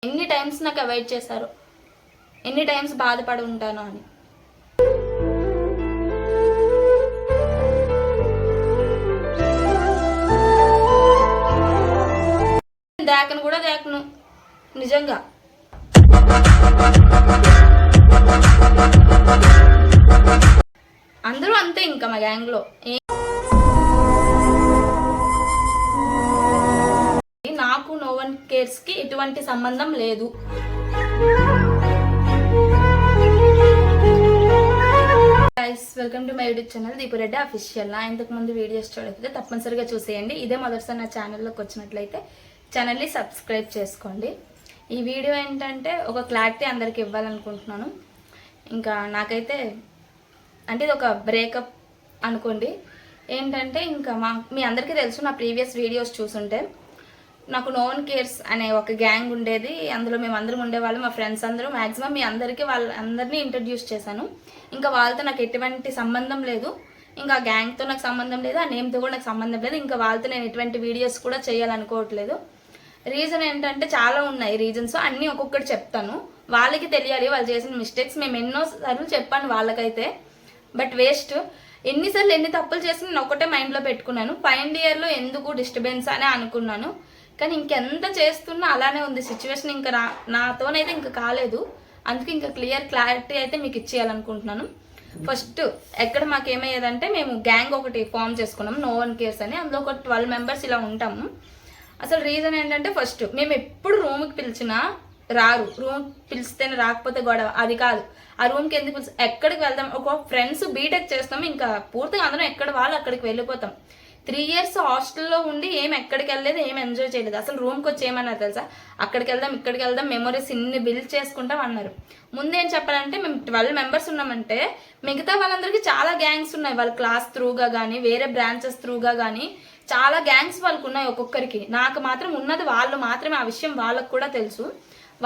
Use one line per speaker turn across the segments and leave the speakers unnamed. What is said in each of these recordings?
ఎన్ని టైమ్స్ నాకు అవాయిడ్ చేశారు, ఎన్ని టైమ్స్ బాధపడి ఉంటాను అని. దాకను కూడా దాకను నిజంగా. అందరూ అంతే ఇంకా మా గ్యాంగ్లో. నాకు నో వన్ కేర్స్కి ఎటువంటి సంబంధం లేదు. Welcome to my YouTube channel Deepu Reddy official. నా ఇంతకు ముందు వీడియోస్ చూడకపోతే తప్పనిసరిగా చూసేయండి. ఇదే మొదటిసారి నా ఛానల్లోకి వచ్చినట్లయితే ఛానల్ని సబ్స్క్రైబ్ చేసుకోండి. ఈ వీడియో ఏంటంటే ఒక క్లారిటీ అందరికి ఇవ్వాలనుకుంటున్నాను. ఇంకా నాకైతే అంటే ఇది ఒక బ్రేకప్ అనుకోండి. ఏంటంటే ఇంకా మీ అందరికీ తెలుసు, నా ప్రీవియస్ వీడియోస్ చూసుంటే నాకు నో వన్ కేర్స్ అనే ఒక గ్యాంగ్ ఉండేది. అందులో మేము అందరం ఉండేవాళ్ళం, మా ఫ్రెండ్స్ అందరూ. మ్యాక్సిమం మీ అందరికీ వాళ్ళందరినీ ఇంట్రడ్యూస్ చేశాను. ఇంకా వాళ్ళతో నాకు ఎటువంటి సంబంధం లేదు, ఇంకా ఆ గ్యాంగ్తో నాకు సంబంధం లేదు, ఆ నేమ్తో కూడా నాకు సంబంధం లేదు. ఇంకా వాళ్ళతో నేను ఎటువంటి వీడియోస్ కూడా చేయాలనుకోవట్లేదు. రీజన్ ఏంటంటే చాలా ఉన్నాయి రీజన్స్, అన్నీ ఒక్కొక్కటి చెప్తాను. వాళ్ళకి తెలియాలి వాళ్ళు చేసిన మిస్టేక్స్. మేము ఎన్నోసార్లు చెప్పాను వాళ్ళకైతే, బట్ వేస్ట్. ఎన్నిసార్లు ఎన్ని తప్పులు చేసి నేను ఒకటే మైండ్లో పెట్టుకున్నాను. ఫైనల్ ఇయర్లో ఎందుకు డిస్టర్బెన్స్ అనే అనుకున్నాను. కానీ ఇంకెంత చేస్తున్నా అలానే ఉంది సిచ్యువేషన్. ఇంకా నాతోనైతే ఇంకా కాలేదు. అందుకే ఇంకా క్లారిటీ అయితే మీకు ఇచ్చేయాలనుకుంటున్నాను. ఫస్ట్ ఎక్కడ మాకేమయ్యేదంటే, మేము గ్యాంగ్ ఒకటి ఫామ్ చేసుకున్నాం నో వన్ కేర్స్ అని. అందులో ఒక 12 మెంబర్స్ ఇలా ఉంటాము. అసలు రీజన్ ఏంటంటే, ఫస్ట్ మేము ఎప్పుడు రూమ్కి పిలిచినా రారు. రూమ్ పిలిస్తేనే రాకపోతే గొడవ, అది కాదు. ఆ రూమ్కి ఎందుకు పిలిచి ఎక్కడికి వెళ్దాం, ఒక ఫ్రెండ్స్ బీటెక్ చేస్తాం, ఇంకా పూర్తిగా అందరం ఎక్కడ వాళ్ళు అక్కడికి వెళ్ళిపోతాం. 3 years హాస్టల్లో ఉండి ఏం ఎక్కడికి వెళ్ళలేదు, ఏం ఎంజాయ్ చేయలేదు. అసలు రూమ్కి వచ్చి ఏమన్నారు తెలుసా, అక్కడికి వెళ్దాం ఇక్కడికి వెళ్దాం మెమరీస్ ఇన్ని బిల్డ్ చేసుకుంటాం అన్నారు. ముందేం చెప్పాలంటే, మేము 12 మెంబర్స్ ఉన్నామంటే మిగతా వాళ్ళందరికీ చాలా గ్యాంగ్స్ ఉన్నాయి. వాళ్ళ క్లాస్ త్రూగా కానీ వేరే బ్రాంచెస్ త్రూగా కానీ చాలా గ్యాంగ్స్ వాళ్ళకు ఉన్నాయి ఒక్కొక్కరికి. నాకు మాత్రం ఉన్నది వాళ్ళు మాత్రమే. ఆ విషయం వాళ్ళకు కూడా తెలుసు.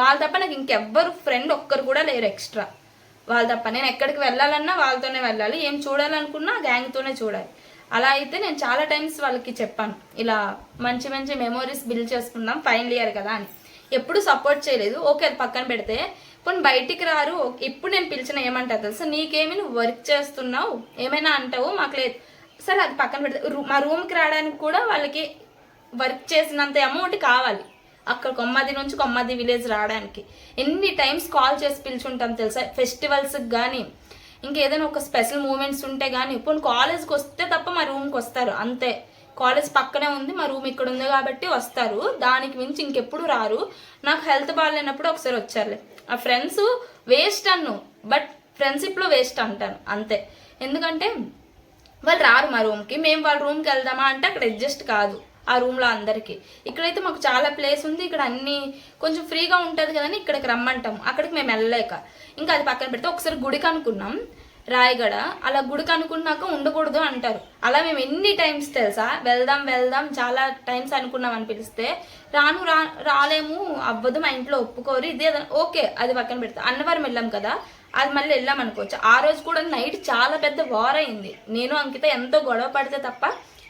వాళ్ళ తప్ప నాకు ఇంకెవ్వరు ఫ్రెండ్ ఒక్కరు కూడా లేరు ఎక్స్ట్రా. వాళ్ళ తప్ప నేను ఎక్కడికి వెళ్ళాలన్నా వాళ్ళతోనే వెళ్ళాలి, ఏం చూడాలనుకున్నా గ్యాంగ్తోనే చూడాలి. అలా అయితే నేను చాలా టైమ్స్ వాళ్ళకి చెప్పాను, ఇలా మంచి మంచి మెమోరీస్ బిల్డ్ చేసుకుందాం ఫైనల్ ఇయర్ కదా అని. ఎప్పుడు సపోర్ట్ చేయలేదు. ఓకే అది పక్కన పెడితే, కొన్ని బయటికి రారు. ఇప్పుడు నేను పిలిచిన ఏమంటారు తెలుసా, నీకేమి నువ్వు వర్క్ చేస్తున్నావు ఏమైనా అంటావు, మాకు లేదు. సరే అది పక్కన పెడితే, మా రూమ్కి రావడానికి కూడా వాళ్ళకి వర్క్ చేసినంత అమౌంట్ కావాలి. అక్కడ కొమ్మది నుంచి కొమ్మది విలేజ్ రావడానికి ఎన్ని టైమ్స్ కాల్ చేసి పిలుచుంటాం తెలుసా. ఫెస్టివల్స్కి కానీ ఇంకేదైనా ఒక స్పెషల్ మూమెంట్స్ ఉంటే కానీ. ఇప్పుడు కాలేజ్కి వస్తే తప్ప మా రూమ్కి వస్తారు అంతే. కాలేజ్ పక్కనే ఉంది, మా రూమ్ ఇక్కడ ఉంది కాబట్టి వస్తారు. దానికి మించి ఇంకెప్పుడు రారు. నాకు హెల్త్ బాగాలేనప్పుడు ఒకసారి వచ్చారులే. ఆ ఫ్రెండ్స్ వేస్ట్ అన్ను, బట్ ఫ్రెండ్షిప్లో వేస్ట్ అంటాను అంతే. ఎందుకంటే వాళ్ళు రారు మా రూమ్కి. మేము వాళ్ళ రూమ్కి వెళ్దామా అంటే అక్కడ అడ్జస్ట్ కాదు ఆ రూమ్లో అందరికీ. ఇక్కడైతే మాకు చాలా ప్లేస్ ఉంది, ఇక్కడ అన్నీ కొంచెం ఫ్రీగా ఉంటుంది కదని ఇక్కడికి రమ్మంటాము. అక్కడికి మేము వెళ్ళలేక ఇంకా అది పక్కన పెడితే, ఒకసారి గుడికి అనుకున్నాం రాయగడ. అలా గుడికి అనుకున్నాక ఉండకూడదు అంటారు. అలా మేము ఎన్ని టైమ్స్ తెలుసా, వెళ్దాం వెళ్దాం చాలా టైమ్స్ అనుకున్నాం అని పిలిస్తే రాలేము, అవ్వదు, మా ఇంట్లో ఒప్పుకోరు, ఇదే ఓకే అది పక్కన పెడతా. అన్నవరం వెళ్ళాం కదా, అది మళ్ళీ వెళ్ళాం అనుకోవచ్చు. ఆ రోజు కూడా నైట్ చాలా పెద్ద వార్ అయింది. నేను అంకిత ఎంతో గొడవ పడితే తప్ప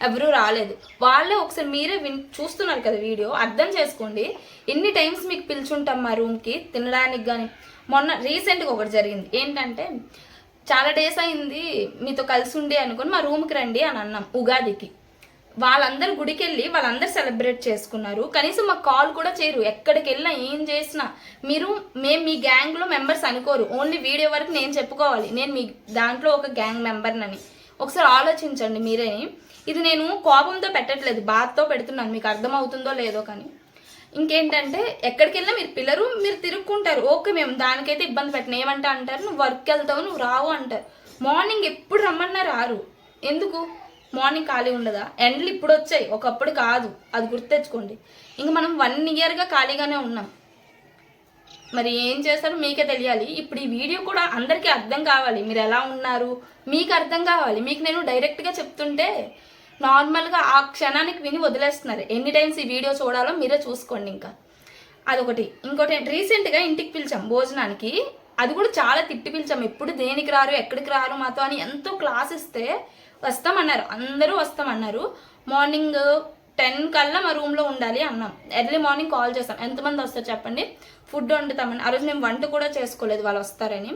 ఎవరూ రాలేదు. వాళ్ళే ఒకసారి మీరే చూస్తున్నారు కదా వీడియో, అర్థం చేసుకోండి. ఎన్ని టైమ్స్ మీకు పిలుచుంటాం మా రూమ్కి తినడానికి కానీ. మొన్న రీసెంట్గా ఒకటి జరిగింది. ఏంటంటే, చాలా డేస్ అయింది మీతో కలిసి ఉండి అనుకుని మా రూమ్కి రండి అని అన్నాం ఉగాదికి. వాళ్ళందరూ గుడికి వెళ్ళి వాళ్ళందరూ సెలబ్రేట్ చేసుకున్నారు. కనీసం మాకు కాల్ కూడా చేయరు. ఎక్కడికి వెళ్ళినా ఏం చేసినా మేము మీ గ్యాంగ్లో మెంబర్స్ అనుకోరు. ఓన్లీ వీడియో వరకు నేను చెప్పుకోవాలి నేను మీ దాంట్లో ఒక గ్యాంగ్ మెంబర్నని. ఒకసారి ఆలోచించండి మీరే. ఇది నేను కోపంతో పెట్టట్లేదు, బాధతో పెడుతున్నాను. మీకు అర్థమవుతుందో లేదో కానీ. ఇంకేంటంటే, ఎక్కడికి వెళ్ళినా మీరు పిల్లరు, మీరు తిరుక్కుంటారు. ఓకే మేము దానికైతే ఇబ్బంది పెట్టిన. ఏమంటే అంటారు, నువ్వు వర్క్కి వెళ్తావు నువ్వు రావు అంటారు. మార్నింగ్ ఎప్పుడు రమ్మన్నా రారు. ఎందుకు? మార్నింగ్ ఖాళీ ఉండదా? ఎండలు ఇప్పుడు వచ్చాయి, ఒకప్పుడు కాదు, అది గుర్తెచ్చుకోండి. ఇంక మనం 1 yearగా ఖాళీగానే ఉన్నాం. మరి ఏం చేస్తారో మీకే తెలియాలి. ఇప్పుడు ఈ వీడియో కూడా అందరికీ అర్థం కావాలి. మీరు ఎలా ఉన్నారు మీకు అర్థం కావాలి. మీకు నేను డైరెక్ట్గా చెప్తుంటే నార్మల్గా ఆ క్షణానికి విని వదిలేస్తున్నారు. ఎన్ని టైమ్స్ ఈ వీడియో చూడాలో మీరే చూసుకోండి. ఇంకా అదొకటి. ఇంకోటి, రీసెంట్గా ఇంటికి పిలిచాం భోజనానికి. అది కూడా చాలా తిట్టి పిలిచాం. ఎప్పుడు దేనికి రారు ఎక్కడికి రారు మాతో అని ఎంతో క్లాస్ ఇస్తే వస్తామన్నారు, అందరూ వస్తామన్నారు. మార్నింగ్ 10 కల్లా మా రూమ్లో ఉండాలి అన్నాం. ఎర్లీ మార్నింగ్ కాల్ చేస్తాం, ఎంతమంది వస్తారు చెప్పండి, ఫుడ్ వండుతామని. ఆ రోజు మేము వంట కూడా చేసుకోలేదు, వాళ్ళు వస్తారని.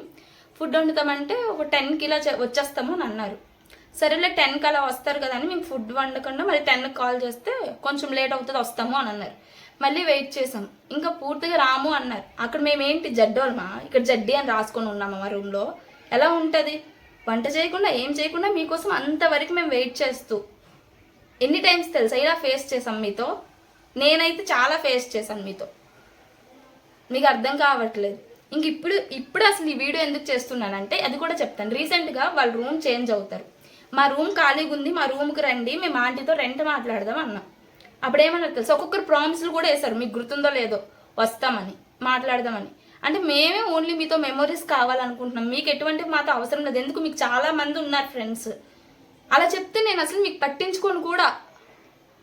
ఫుడ్ వండుతామంటే ఒక 10కి ఇలా వచ్చేస్తాము అని అన్నారు. సరేలే 10కి అలా వస్తారు కదా అని మేము ఫుడ్ వండకుండా మళ్ళీ 10కి కాల్ చేస్తే కొంచెం లేట్ అవుతుంది వస్తాము అని అన్నారు. మళ్ళీ వెయిట్ చేసాం, ఇంకా పూర్తిగా రాము అన్నారు. అక్కడ మేమేంటి జడ్డోళ్ళమా, ఇక్కడ జడ్డి అని రాసుకొని ఉన్నాము మా రూమ్లో. ఎలా ఉంటుంది, వంట చేయకుండా ఏం చేయకుండా మీకోసం అంతవరకు మేము వెయిట్ చేస్తూ ఎన్ని టైమ్స్ తెలుసా ఇలా ఫేస్ చేసాం మీతో. నేనైతే చాలా ఫేస్ చేశాను మీతో, మీకు అర్థం కావట్లేదు. ఇంక ఇప్పుడు అసలు ఈ వీడియో ఎందుకు చేస్తున్నానంటే అది కూడా చెప్తాను. రీసెంట్గా వాళ్ళు రూమ్ చేంజ్ అవుతారు, మా రూమ్ ఖాళీగా ఉంది, మా రూమ్కి రండి, మేము ఆంటీతో రెంట్ మాట్లాడదాం అన్నాం. అప్పుడు ఏమన్నారు తెలుసు, ఒక్కొక్కరు ప్రామిస్లు కూడా వేశారు, మీకు గుర్తుందో లేదో, వస్తామని మాట్లాడదామని. అంటే మేమే ఓన్లీ మీతో మెమొరీస్ కావాలనుకుంటున్నాం, మీకు ఎటువంటి మాతో అవసరం లేదు. ఎందుకు, మీకు చాలా మంది ఉన్నారు ఫ్రెండ్స్. అలా చెప్తే నేను అసలు మీకు పట్టించుకోను కూడా.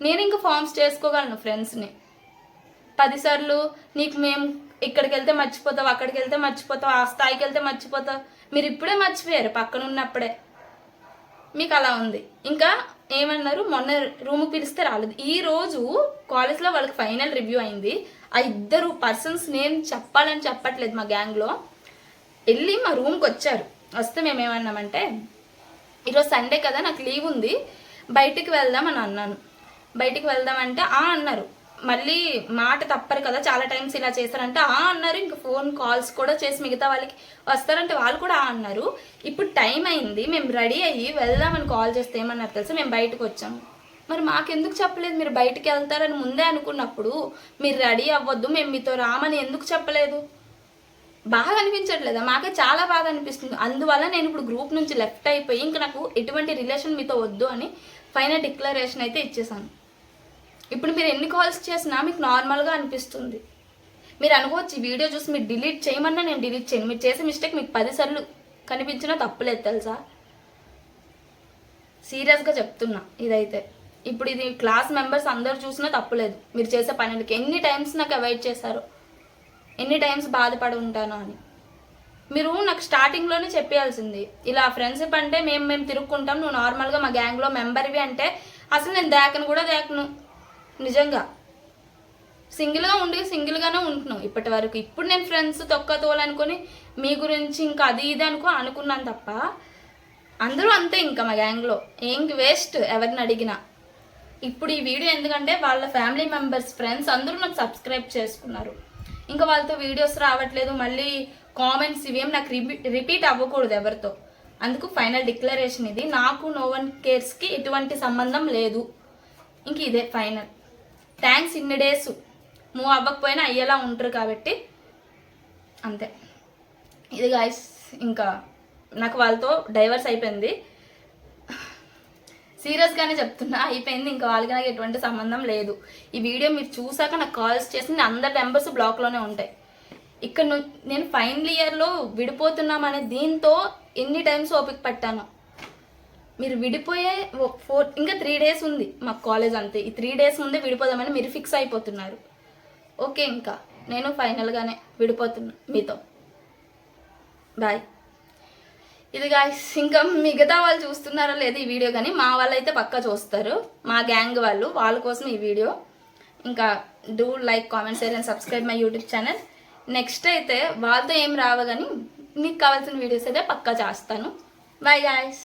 నేను ఇంకా ఫార్మ్స్ చేసుకోగలను ఫ్రెండ్స్ని 10 సార్లు. నీకు మేము ఇక్కడికి వెళ్తే మర్చిపోతావు, అక్కడికి వెళ్తే మర్చిపోతావు, ఆ స్థాయికి వెళ్తే మర్చిపోతావు. మీరు ఇప్పుడే మర్చిపోయారు పక్కన ఉన్నప్పుడే, మీకు అలా ఉంది. ఇంకా ఏమన్నారు, మొన్న రూమ్కి పిలిస్తే రాలేదు. ఈరోజు కాలేజ్లో వాళ్ళకి ఫైనల్ రివ్యూ అయింది. ఆ 2 పర్సన్స్ నేను చెప్పాలని చెప్పట్లేదు, మా గ్యాంగ్లో వెళ్ళి మా రూమ్కి వచ్చారు. వస్తే మేము ఏమన్నామంటే, ఈరోజు సండే కదా నాకు లీవ్ ఉంది, బయటికి వెళ్దాం అని అన్నాను. బయటికి వెళ్దామంటే అన్నారు. మళ్ళీ మాట తప్పరు కదా, చాలా టైమ్స్ ఇలా చేస్తారంటే అన్నారు. ఇంకా ఫోన్ కాల్స్ కూడా చేసి మిగతా వాళ్ళకి వస్తారంటే వాళ్ళు కూడా అన్నారు. ఇప్పుడు టైం అయింది, మేము రెడీ అయ్యి వెళ్దామని కాల్ చేస్తే ఏమన్నారు తెలుసా, మేము బయటకు వచ్చాము. మరి మాకెందుకు చెప్పలేదు, మీరు బయటికి వెళ్తారని ముందే అనుకున్నప్పుడు మీరు రెడీ అవ్వద్దు, మేము మీతో రామని ఎందుకు చెప్పలేదు? బాగా అనిపించట్లేదా? మాకే చాలా బాగా అనిపిస్తుంది. అందువల్ల నేను ఇప్పుడు గ్రూప్ నుంచి లెఫ్ట్ అయిపోయి ఇంకా నాకు ఎటువంటి రిలేషన్ మీతో వద్దు అని ఫైనల్ డిక్లరేషన్ అయితే ఇచ్చేసాను. ఇప్పుడు మీరు ఎన్ని కాల్స్ చేసినా మీకు నార్మల్గా అనిపిస్తుంది. మీరు అనుకోవచ్చు ఈ వీడియో చూసి మీరు డిలీట్ చేయమన్నా నేను డిలీట్ చేయను. మీరు చేసే మిస్టేక్ మీకు 10 సార్లు కనిపించినా తప్పులేదు తెలుసా, సీరియస్గా చెప్తున్నా. ఇదైతే ఇప్పుడు ఇది క్లాస్ మెంబర్స్ అందరు చూసినా తప్పులేదు. మీరు చేసే పనులకి ఎన్ని టైమ్స్ నాకు అవాయిడ్ చేశారు, ఎన్ని టైమ్స్ బాధపడి ఉంటాను అని. మీరు నాకు స్టార్టింగ్లోనే చెప్పేయాల్సింది. ఇలా ఫ్రెండ్షిప్ అంటే మేము తిరుక్కుంటాం, నువ్వు నార్మల్గా మా గ్యాంగ్లో మెంబర్వి అంటే అసలు నేను దేకను కూడా దేకను. నిజంగా సింగిల్గా ఉండి సింగిల్గానే ఉంటున్నాం ఇప్పటి వరకు. ఇప్పుడు నేను ఫ్రెండ్స్ తోలనుకొని మీ గురించి ఇంకా అది ఇది అనుకున్నాను తప్ప అందరూ అంతే. ఇంకా మా గ్యాంగ్లో ఏంకి వేస్ట్ ఎవరిని అడిగినా. ఇప్పుడు ఈ వీడియో ఎందుకంటే వాళ్ళ ఫ్యామిలీ మెంబర్స్ ఫ్రెండ్స్ అందరూ నాకు సబ్స్క్రైబ్ చేసుకున్నారు. ఇంకా వాళ్ళతో వీడియోస్ రావట్లేదు, మళ్ళీ కామెంట్స్ ఇవేం నాకు రిపీట్ అవ్వకూడదు ఎవరితో. అందుకు ఫైనల్ డిక్లరేషన్ ఇది. నాకు నో వన్ కేర్స్కి ఎటువంటి సంబంధం లేదు. ఇంక ఇదే ఫైనల్. థ్యాంక్స్, ఇన్ని డేస్ మూవ్ అవ్వకపోయినా అయ్యేలా ఉంటారు కాబట్టి అంతే. ఇది గాయస్, ఇంకా నాకు వాళ్ళతో డైవర్స్ అయిపోయింది. సీరియస్గానే చెప్తున్నా, అయిపోయింది. ఇంకా వాళ్ళకి నాకు ఎటువంటి సంబంధం లేదు. ఈ వీడియో మీరు చూసాక నాకు కాల్స్ చేసి అందరి నెంబర్స్ బ్లాక్లోనే ఉంటాయి. ఇక్కడ నేను ఫైనల్ ఇయర్లో విడిపోతున్నామనే దీంతో ఎన్ని టైమ్స్ ఓపిక పట్టాను. మీరు విడిపోయే ఇంకా 3 డేస్ ఉంది మాకు కాలేజ్, అంతే. ఈ 3 డేస్ ముందే విడిపోదామని మీరు ఫిక్స్ అయిపోతున్నారు. ఓకే, ఇంకా నేను ఫైనల్గానే విడిపోతున్నా మీతో. బాయ్. ఇది గాయ్స్, ఇంకా మిగతా వాళ్ళు చూస్తున్నారో లేదు ఈ వీడియో, కానీ మా వాళ్ళు అయితే పక్కా చూస్తారు, మా గ్యాంగ్ వాళ్ళ కోసం ఈ వీడియో. ఇంకా do like, comment, share and subscribe my YouTube channel. Next అయితే వాళ్ళతో ఏం రావు కానీ మీకు కావాల్సిన వీడియోస్ అయితే పక్కా చేస్తాను. Bye guys.